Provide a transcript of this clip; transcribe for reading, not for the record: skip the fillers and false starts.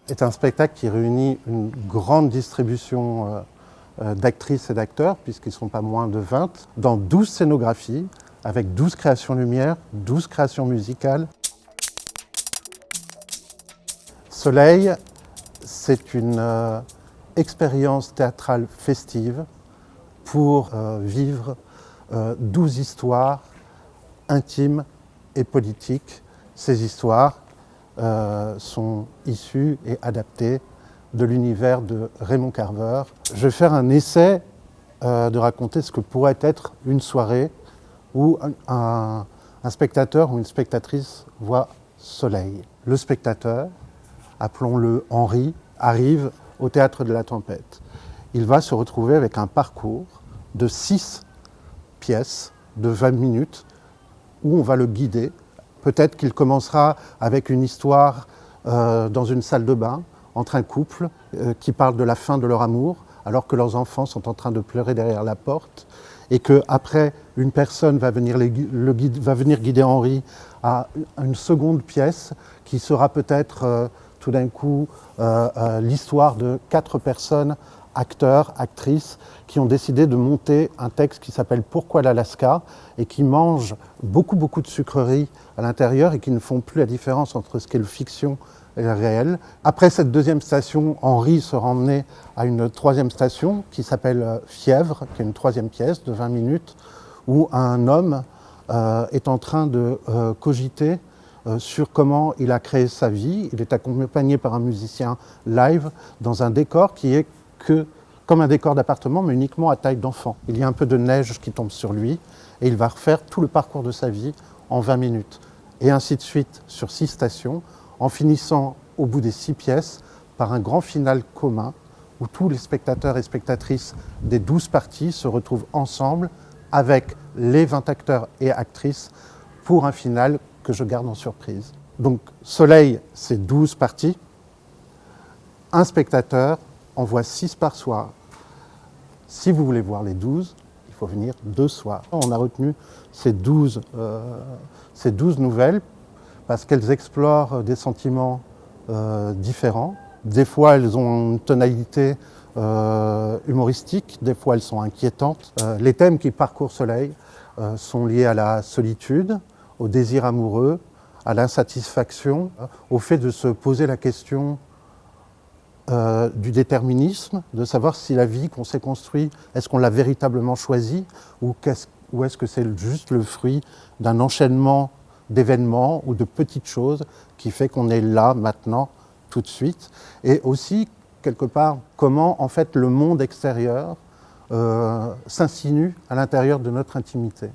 est un spectacle qui réunit une grande distribution d'actrices et d'acteurs, puisqu'ils ne sont pas moins de 20, dans 12 scénographies, avec 12 créations lumière, 12 créations musicales. Soleil, c'est une expérience théâtrale festive pour vivre 12 histoires intimes et politiques. Ces histoires sont issues et adaptées de l'univers de Raymond Carver. Je vais faire un essai de raconter ce que pourrait être une soirée où un spectateur ou une spectatrice voit Soleil. Le spectateur, appelons-le Henri, arrive au Théâtre de la Tempête. Il va se retrouver avec un parcours de 6 pièces de 20 minutes où on va le guider. Peut-être qu'il commencera avec une histoire dans une salle de bain entre un couple qui parle de la fin de leur amour alors que leurs enfants sont en train de pleurer derrière la porte et qu'après, une personne va venir guider Henri à une seconde pièce qui sera peut-être tout d'un coup l'histoire de 4 personnes, acteurs, actrices, qui ont décidé de monter un texte qui s'appelle « Pourquoi l'Alaska ?» et qui mangent beaucoup de sucreries à l'intérieur et qui ne font plus la différence entre ce qu'est le fiction et le réel. Après cette deuxième station, Henri sera emmené à une troisième station qui s'appelle Fièvre, qui est une troisième pièce de 20 minutes, où un homme est en train de cogiter sur comment il a créé sa vie. Il est accompagné par un musicien live dans un décor qui est comme un décor d'appartement, mais uniquement à taille d'enfant. Il y a un peu de neige qui tombe sur lui et il va refaire tout le parcours de sa vie en 20 minutes. Et ainsi de suite sur 6 stations, en finissant au bout des 6 pièces par un grand final commun où tous les spectateurs et spectatrices des 12 parties se retrouvent ensemble avec les 20 acteurs et actrices pour un final que je garde en surprise. Donc Soleil, c'est 12 parties. Un spectateur en voit 6 par soir. Si vous voulez voir les 12, il faut venir 2 soirs. On a retenu ces 12 nouvelles parce qu'elles explorent des sentiments différents. Des fois, elles ont une tonalité humoristique, des fois, elles sont inquiétantes. Les thèmes qui parcourent Soleil sont liés à la solitude, au désir amoureux, à l'insatisfaction, au fait de se poser la question du déterminisme, de savoir si la vie qu'on s'est construite, est-ce qu'on l'a véritablement choisie ou est-ce que c'est juste le fruit d'un enchaînement d'événements ou de petites choses qui fait qu'on est là maintenant, tout de suite. Et aussi, quelque part, comment en fait le monde extérieur s'insinue à l'intérieur de notre intimité.